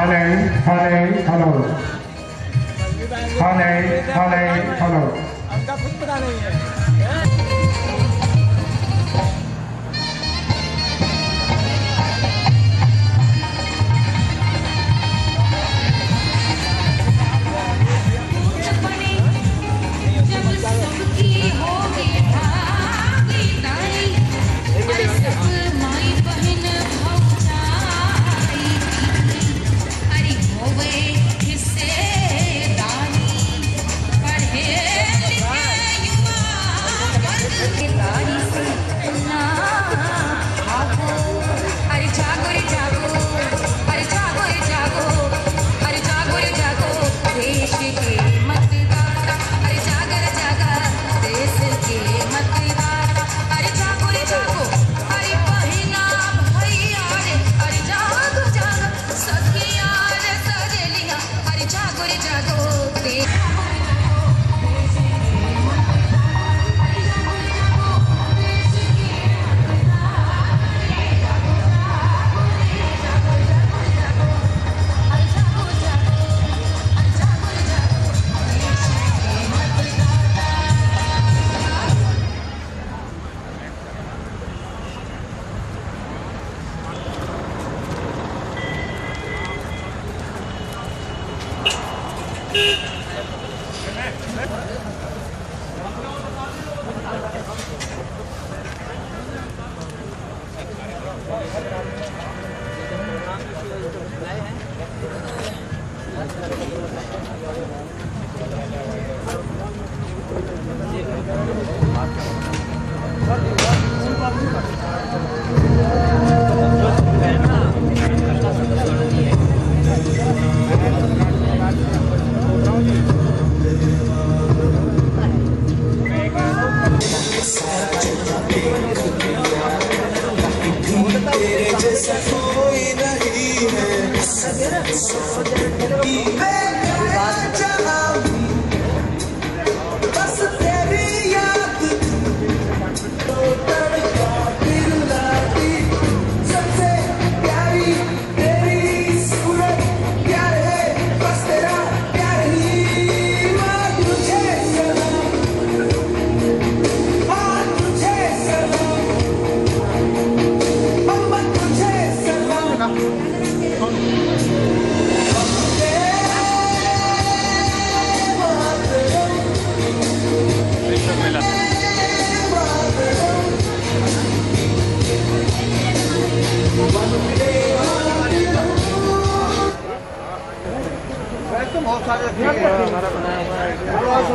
Hello hello हमका खुद पता नहीं है।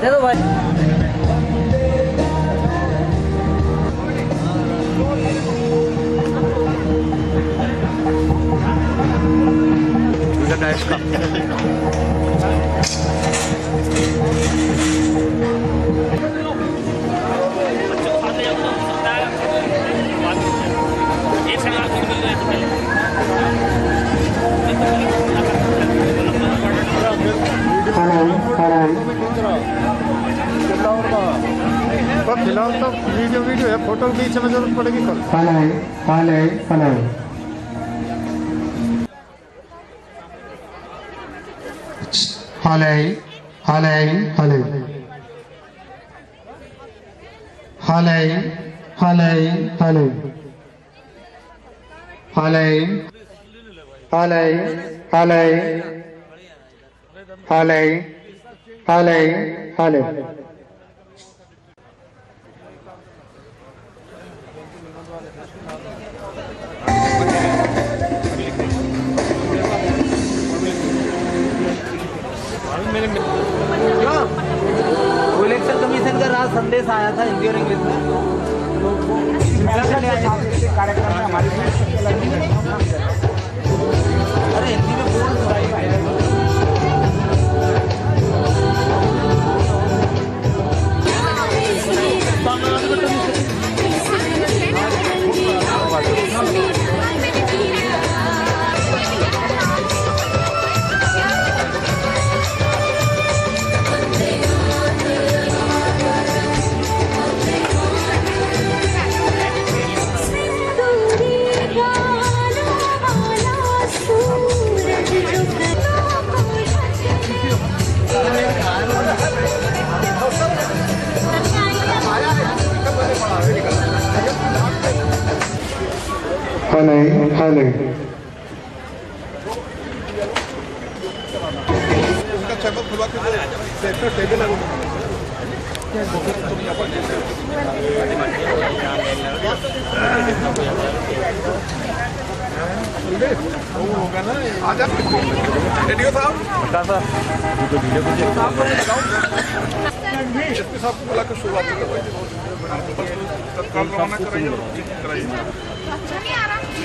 दे दो भाई। फिलहाल तो वीडियो है, फोटो की बीच में जरूरत पड़ेगी कल। इलेक्शन कमीशन का राज संदेश आया था हिंदी और इंग्लिश में। कार्यक्रम में हमारी अरे हिंदी में बोल खाली रेडियो साहब एसपी साहब को बुला कर शुरुआत करवाइए तत्काल रवाना कराइए और कराइए ठीक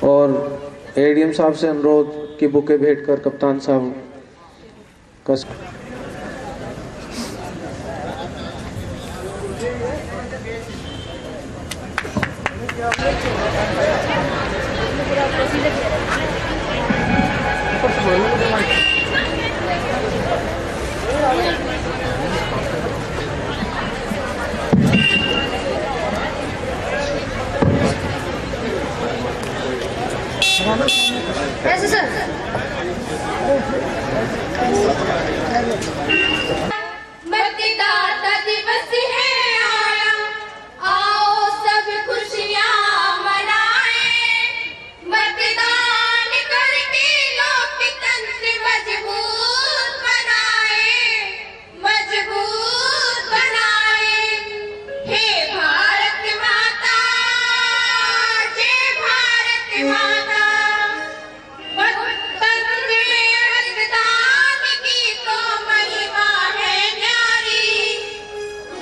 और एडीएम साहब से अनुरोध कि बुके भेंट कर कप्तान साहब का ऐसे सर मतदाता दिवस है आया, आओ सब खुशियां मनाएं। मतदान करके लोकतंत्र मजबूत बनाएं, मजबूत बनाएं। हे भारत माता, जय भारत माता। मतदान की तो महिमा है न्यारी,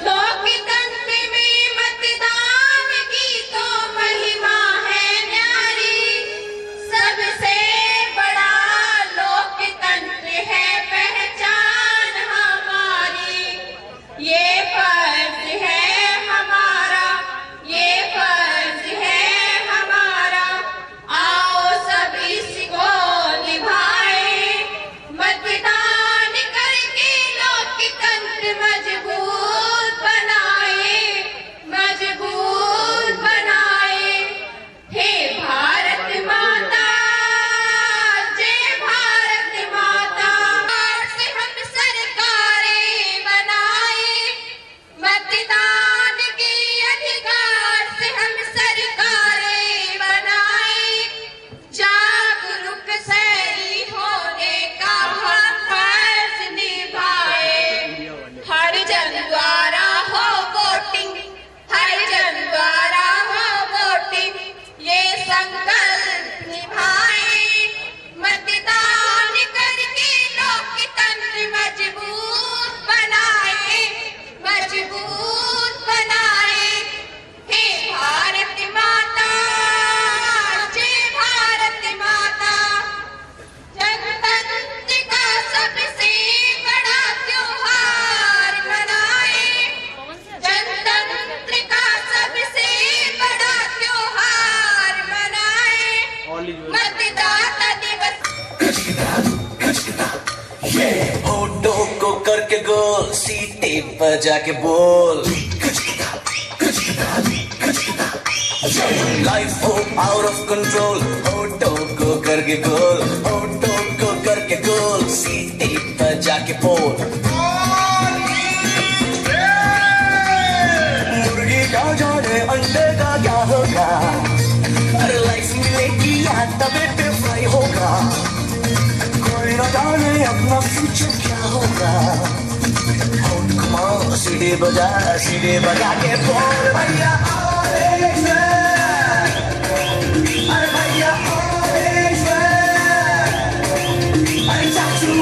लोकतंत्र में मतदान की तो महिमा है न्यारी। सबसे बड़ा लोकतंत्र है पहचान हमारी, ये फर्ज है हमारा, ये फर्ज है हमारा। आओ सब इसको निभाएं, मतदान करके लोकतंत्र मजबूत बनाएं, मजबूत बनाएं। हे भारत माता, जय भारत माता। से हम सरकारें बनाएं, मतदान के अधिकार से हम सरकारें बनाएं। जागरूक शहरी होने का हम फर्ज निभाएं। हर जन द्वारा हो वोटिंग, हर जन द्वारा हो वोटिंग, ये संकल्प निभाएं। मतदान करके लोकतंत्र मजबूत बनाएं, मजबूत बनाएं। हे भारत माता, जय भारत माता। जनतंत्र का सबसे बड़ा त्योहार मनाएं, जनतंत्र का सबसे बड़ा त्योहार मनाएं। मतदाता दिवस होठों को करके गोल, सीटे पर जाके बोल। लाइफ हो आउट ऑफ कंट्रोल, होठों को करके गोल, होठों को करके गोल, सीटे पर जाके बोल। मुर्गी का जाने अंडे का क्या होगा, अरे लाइफ मिलेगी या तबे पे फ्राई होगा। कोई न जाने अपना फ्यूचर क्या होगा। होठ घुमाओ, सीढ़ी बजा के बोल भैया अरे भैया अरे चाचू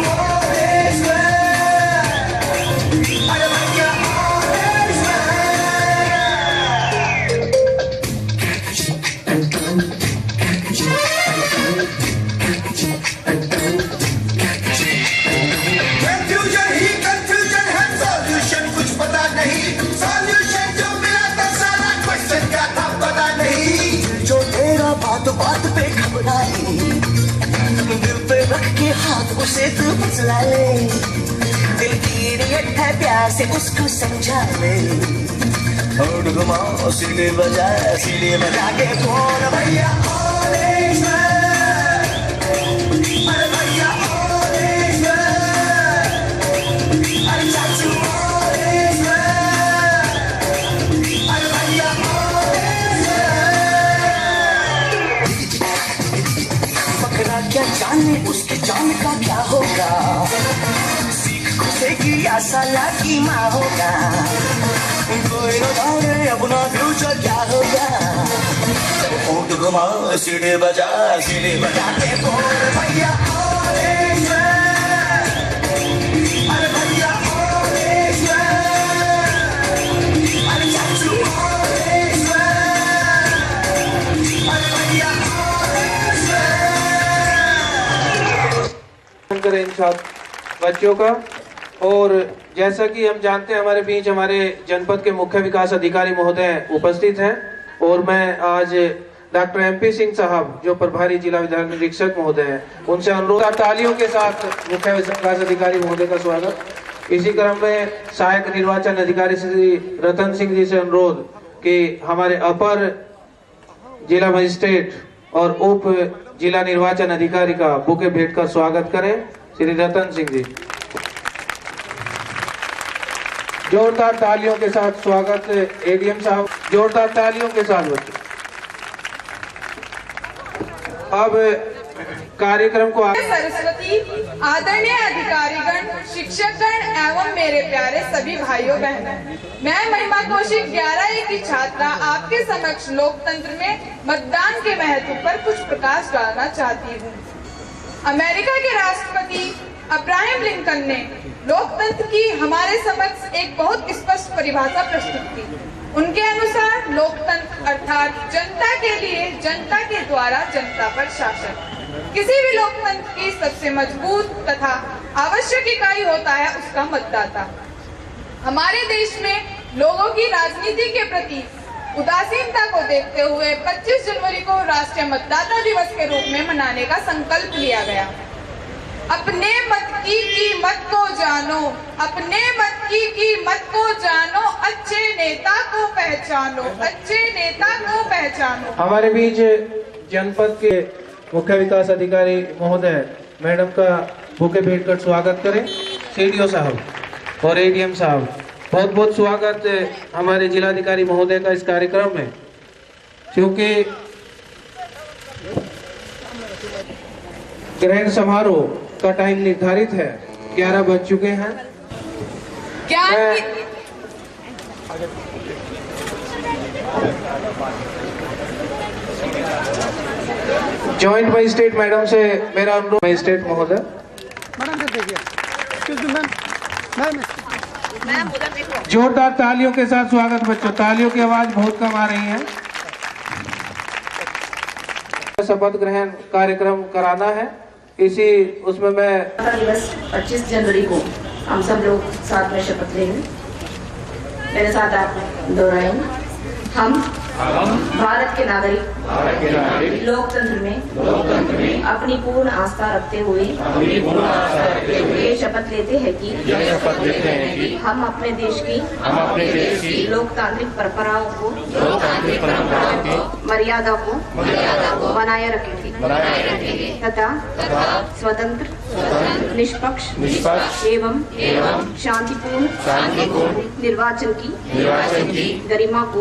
से तू फसला ले, दिल की नियत है प्यार से उसको समझा ले। होड़ घुमा सीढ़ी बजा के बोल भैया क्या जाने उसके जान का क्या होगा, सीख खुशेगी या साला की माँ होगा, कोई न जाने अपना फ्यूचर क्या होगा। ऊँट घुमा सीढ़ी बजा के बोल भैया अरे भैया अरे चाचू अरे भैया करें इन छात्र बच्चों का। और जैसा कि हम जानते हैं हमारे बीच हमारे जनपद के मुख्य विकास अधिकारी महोदय उपस्थित हैं और मैं आज डॉक्टर MP सिंह साहब जो प्रभारी जिला विधान निरीक्षक महोदय हैं उनसे अनुरोध तालियों के साथ मुख्य विकास अधिकारी महोदय का स्वागत। इसी क्रम में सहायक निर्वाचन अधिकारी श्री रतन सिंह जी से अनुरोध कि हमारे अपर जिला मजिस्ट्रेट और उप जिला निर्वाचन अधिकारी का बुके भेंट कर स्वागत करें श्री रतन सिंह जी। जोरदार तालियों के साथ स्वागत ADM साहब, जोरदार तालियों के साथ बच्चों। अब कार्यक्रम को सरस्वती, आदरणीय अधिकारीगण, शिक्षकगण एवं मेरे प्यारे सभी भाइयों बहनों, मैं महिमा कौशिक 11A की छात्रा आपके समक्ष लोकतंत्र में मतदान के महत्व पर कुछ प्रकाश डालना चाहती हूँ। अमेरिका के राष्ट्रपति अब्राहम लिंकन ने लोकतंत्र की हमारे समक्ष एक बहुत स्पष्ट परिभाषा प्रस्तुत की। उनके अनुसार लोकतंत्र अर्थात जनता के लिए, जनता के द्वारा, जनता पर शासन। किसी भी लोकतंत्र की सबसे मजबूत तथा आवश्यक इकाई होता है उसका मतदाता। हमारे देश में लोगों की राजनीति के प्रति उदासीनता को देखते हुए 25 जनवरी को राष्ट्रीय मतदाता दिवस के रूप में मनाने का संकल्प लिया गया। अपने मत की कीमत को जानो, अपने मत की कीमत को जानो, अच्छे नेता को पहचानो, अच्छे नेता को पहचानो। हमारे बीच जनपद के मुख्य विकास अधिकारी महोदय मैडम का बुके भेंट कर स्वागत करें CDO साहब और ADM साहब। बहुत बहुत स्वागत हमारे जिलाधिकारी महोदय का इस कार्यक्रम में। क्योंकि ग्रहण समारोह का टाइम निर्धारित है, 11 बज चुके हैं। जॉइंट मजिस्ट्रेट मैडम से मेरा अनुरोध, मजिस्ट्रेट महोदय। जोरदार तालियों के साथ स्वागत बच्चों, तालियों की आवाज बहुत कम आ रही है। शपथ ग्रहण कार्यक्रम कराना है, इसी उसमें मैं दिवस 25 जनवरी को हम सब लोग साथ में शपथ लेंगे। मेरे साथ आप दोहराएंगे। हम भारत के नागरिक लोकतंत्र में अपनी पूर्ण आस्था रखते हुए ये शपथ लेते हैं कि हम अपने देश की लोकतांत्रिक परंपराओं को मर्यादा को बनाए रखेंगे तथा स्वतंत्र, निष्पक्ष एवं शांतिपूर्ण निर्वाचन की गरिमा को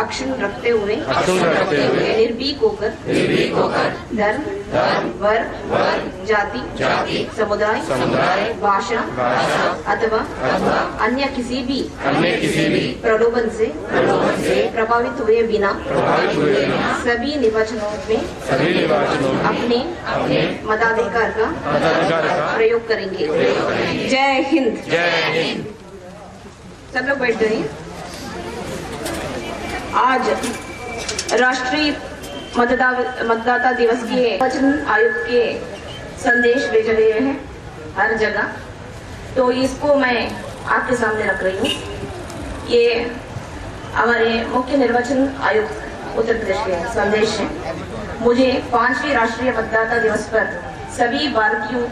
अक्षुण्ण रखते हुए निर्भीक होकर धर्म, वर्ग, जाति, समुदाय, भाषा अथवा अन्य किसी भी प्रलोभन से प्रभावित हुए बिना सभी निर्वाचनों में अपने मताधिकार का प्रयोग करेंगे। जय हिंद। सब लोग बैठ जाइए। आज राष्ट्रीय मतदाता दिवस के निर्वाचन आयोग के संदेश भेजे गए हैं हर जगह, तो इसको मैं आपके सामने रख रही हूँ। ये हमारे मुख्य निर्वाचन आयुक्त उत्तर प्रदेश के संदेश है। मुझे 5वीं राष्ट्रीय मतदाता दिवस पर सभी भारतीयों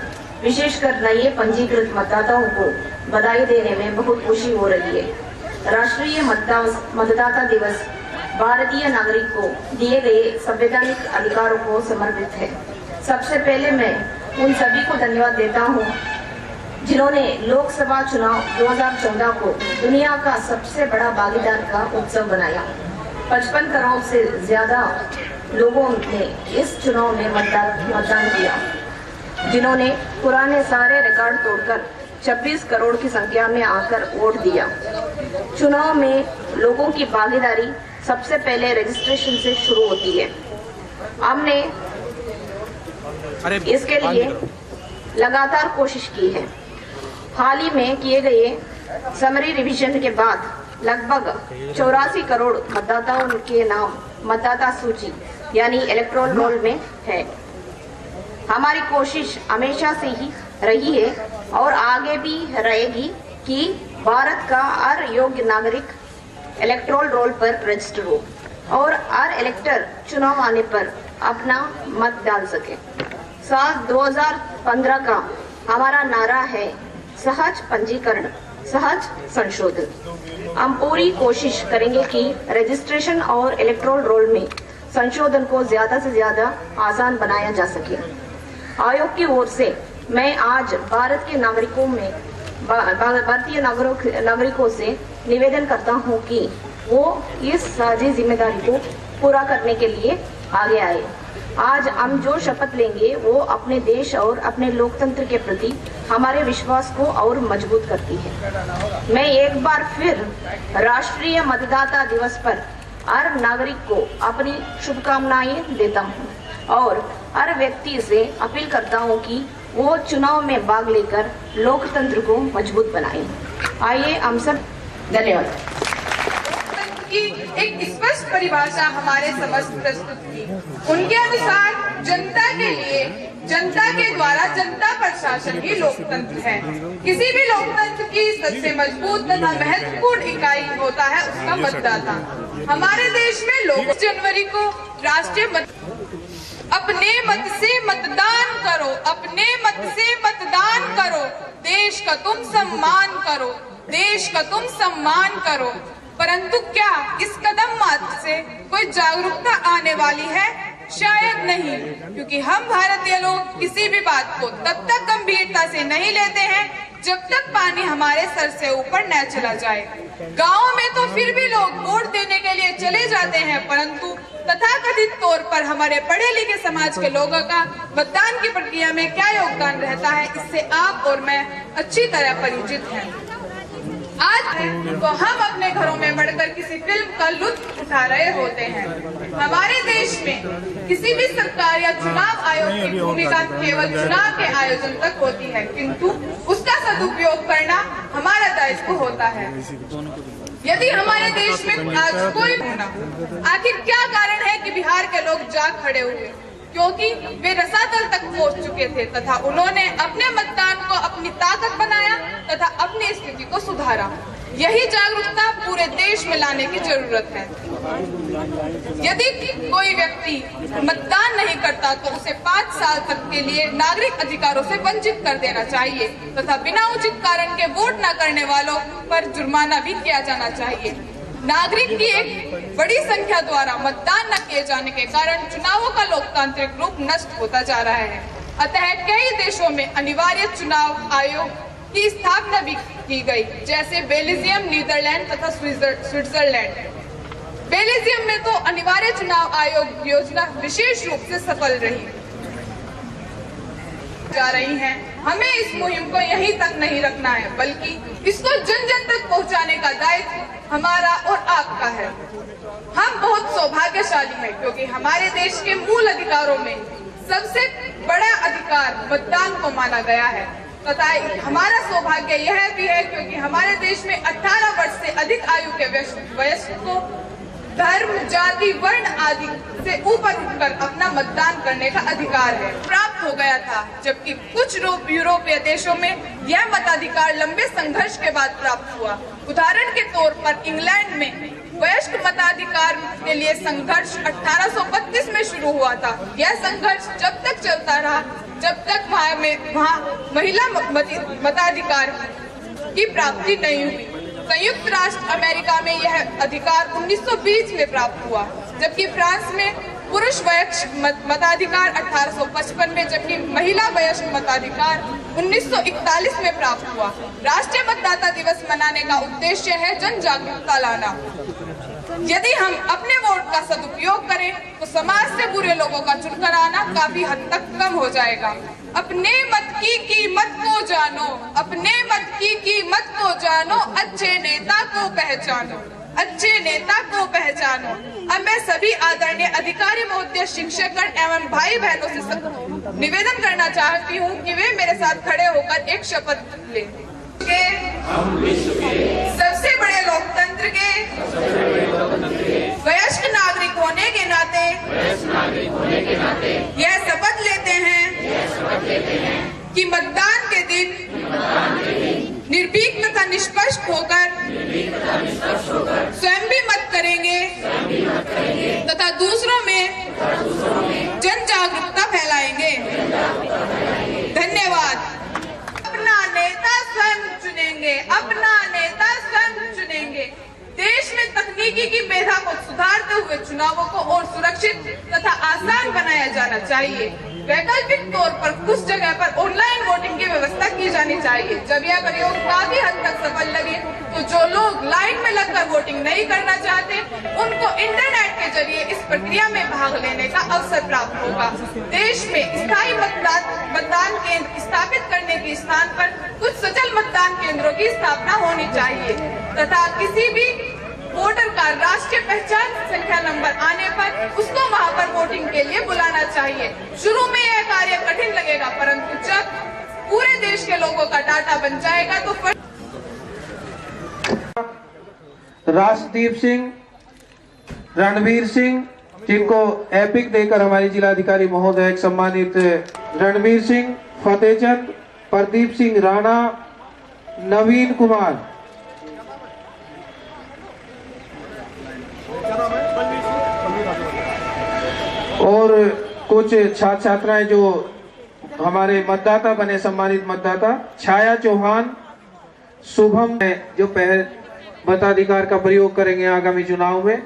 विशेषकर नए पंजीकृत मतदाताओं को बधाई देने में बहुत खुशी हो रही है। राष्ट्रीय मतदाता दिवस भारतीय नागरिक को दिए गए संवैधानिक अधिकारों को समर्पित है। सबसे पहले मैं उन सभी को धन्यवाद देता हूँ जिन्होंने लोकसभा चुनाव 2014 को दुनिया का सबसे बड़ा भागीदार का उत्सव बनाया। 55 करोड़ से ज्यादा लोगों ने इस चुनाव में मतदान किया, जिन्होंने पुराने सारे रिकॉर्ड तोड़कर 26 करोड़ की संख्या में आकर वोट दिया। चुनाव में लोगों की भागीदारी सबसे पहले रजिस्ट्रेशन से शुरू होती है। हमने इसके लिए लगातार कोशिश की है। हाल ही में किए गए समरी रिवीजन के बाद लगभग 84 करोड़ मतदाताओं के नाम मतदाता सूची यानी इलेक्टोरल रोल में है। हमारी कोशिश हमेशा से ही रही है और आगे भी रहेगी कि भारत का हर योग्य नागरिक इलेक्टोरल रोल पर रजिस्टर हो और हर इलेक्टर चुनाव आने पर अपना मत डाल सके। साल 2015 का हमारा नारा है सहज पंजीकरण, सहज संशोधन। हम पूरी कोशिश करेंगे कि रजिस्ट्रेशन और इलेक्टोरल रोल में संशोधन को ज्यादा से ज्यादा आसान बनाया जा सके। आयोग की ओर से मैं आज भारत के नागरिकों में भारतीय नागरिकों से निवेदन करता हूं कि वो इस साझी जिम्मेदारी को पूरा करने के लिए आगे आए। आज हम जो शपथ लेंगे वो अपने देश और अपने लोकतंत्र के प्रति हमारे विश्वास को और मजबूत करती है। मैं एक बार फिर राष्ट्रीय मतदाता दिवस पर हर नागरिक को अपनी शुभकामनाएं देता हूं और हर व्यक्ति से अपील करता हूं कि वो चुनाव में भाग लेकर लोकतंत्र को मजबूत बनाए। आइए हम सब धन्यवाद। की एक स्पष्ट परिभाषा हमारे समक्ष प्रस्तुत की। उनके अनुसार जनता के लिए, जनता के द्वारा जनता प्रशासन ही लोकतंत्र है। किसी भी लोकतंत्र की सबसे मजबूत तथा महत्वपूर्ण इकाई होता है उसका मतदाता। हमारे देश में लोग जनवरी को राष्ट्रीय अपने मत से मतदान करो, अपने मत से मतदान करो, देश का तुम सम्मान करो, देश का तुम सम्मान करो। परंतु क्या इस कदम मात्र से कोई जागरूकता आने वाली है? शायद नहीं, क्योंकि हम भारतीय लोग किसी भी बात को तब तक गंभीरता से नहीं लेते हैं जब तक पानी हमारे सर से ऊपर न चला जाए। गाँव में तो फिर भी लोग वोट देने के लिए चले जाते हैं, परंतु तथाकथित तौर पर हमारे पढ़े लिखे समाज के लोगों का मतदान की प्रक्रिया में क्या योगदान रहता है, इससे आप और मैं अच्छी तरह परिचित हैं। आज तो हम अपने घरों में बढ़कर किसी फिल्म का लुत्फ उठा रहे होते हैं। हमारे देश में किसी भी सरकार या चुनाव आयोग की भूमिका केवल चुनाव के आयोजन तक होती है, किंतु उसका सदुपयोग करना हमारा दायित्व होता है। यदि हमारे देश में आज कोई होना, आखिर क्या कारण है कि बिहार के लोग जाग खड़े हुए? क्योंकि वे रसातल तक पहुंच चुके थे तथा उन्होंने अपने मतदान को अपनी ताकत बनाया तथा अपनी स्थिति को सुधारा। यही जागरूकता पूरे देश में लाने की जरूरत है। यदि कोई व्यक्ति मतदान नहीं करता तो उसे 5 साल तक के लिए नागरिक अधिकारों से वंचित कर देना चाहिए तथा बिना उचित कारण के वोट न करने वालों पर जुर्माना भी किया जाना चाहिए। नागरिक की एक बड़ी संख्या द्वारा मतदान न किए जाने के कारण चुनावों का लोकतांत्रिक रूप नष्ट होता जा रहा है। अतः कई देशों में अनिवार्य चुनाव आयोग की स्थापना भी की गई, जैसे बेल्जियम, नीदरलैंड तथा स्विट्जरलैंड। बेल्जियम में तो अनिवार्य चुनाव आयोग योजना विशेष रूप से सफल जा रही है। हमें इस मुहिम को यहीं तक नहीं रखना है, बल्कि इसको जन जन तक पहुंचाने का दायित्व हमारा और आपका है। हम बहुत सौभाग्यशाली हैं क्योंकि हमारे देश के मूल अधिकारों में सबसे बड़ा अधिकार मतदान को माना गया है तथा हमारा सौभाग्य यह भी है क्योंकि हमारे देश में 18 वर्ष से अधिक आयु के वयस्क को धर्म, जाति, वर्ण आदि से ऊपर उठकर अपना मतदान करने का अधिकार है प्राप्त हो गया था, जबकि कुछ यूरोपीय देशों में यह मताधिकार लंबे संघर्ष के बाद प्राप्त हुआ। उदाहरण के तौर पर इंग्लैंड में वयस्क मताधिकार के लिए संघर्ष 1832 में शुरू हुआ था। यह संघर्ष जब तक चलता रहा जब तक वहाँ महिला मताधिकार की प्राप्ति नहीं हुई। संयुक्त राष्ट्र अमेरिका में यह अधिकार 1920 में प्राप्त हुआ, जबकि फ्रांस में पुरुष वयस्क मताधिकार 1855 में, जबकि महिला वयस्क मताधिकार 1941 में प्राप्त हुआ। राष्ट्रीय मतदाता दिवस मनाने का उद्देश्य है जन जागरूकता लाना। यदि हम अपने वोट का सदुपयोग करें तो समाज से बुरे लोगों का चुनकर आना काफी हद तक कम हो जाएगा। अपने मत की कीमत को जानो, अपने मत की कीमत को जानो, अच्छे नेता को पहचानो, अच्छे नेता को पहचानो। अब मैं सभी आदरणीय अधिकारी महोदय, शिक्षकगण एवं भाई बहनों से निवेदन करना चाहती हूँ कि वे मेरे साथ खड़े होकर एक शपथ लें। सबसे बड़े लोकतंत्र के वयस्क नागरिक होने के नाते यह शपथ लेते हैं कि मतदान के दिन निर्भीक तथा निष्पक्ष होकर स्वयं भी मत करेंगे तथा दूसरों में जन जागरूकता फैलाएंगे। धन्यवाद। अपना नेता स्वयं चुनेंगे, अपना नेता स्वयं चुनेंगे। देश में तकनीकी की मेधा को सुधारते हुए चुनावों को और सुरक्षित तथा आसान बनाया जाना चाहिए। वैकल्पिक तौर पर कुछ जगह पर ऑनलाइन वोटिंग की व्यवस्था की जानी चाहिए। जब यह प्रयोग काफी हद तक सफल लगे तो जो लोग लाइन में लगकर वोटिंग नहीं करना चाहते उनको इंटरनेट के जरिए इस प्रक्रिया में भाग लेने का अवसर प्राप्त होगा। देश में स्थायी मतदान केंद्र स्थापित करने के स्थान पर कुछ सचल मतदान केंद्रों की स्थापना होनी चाहिए तथा किसी भी वोटर का राष्ट्रीय पहचान संख्या नंबर आने पर उसको वहां पर वोटिंग के लिए बुलाना चाहिए। शुरू में यह कार्य कठिन लगेगा, परंतु जब पूरे देश के लोगों का डाटा बन जाएगा तो राजदीप सिंह, रणवीर सिंह, जिनको एपिक देकर हमारी जिलाधिकारी महोदय सम्मानित रणवीर सिंह, फतेहचंद, प्रदीप सिंह राणा, नवीन कुमार। और कुछ छात्र छात्राएं जो हमारे मतदाता बने, सम्मानित मतदाता छाया चौहान, शुभम, जो मताधिकार का प्रयोग करेंगे आगामी चुनाव में।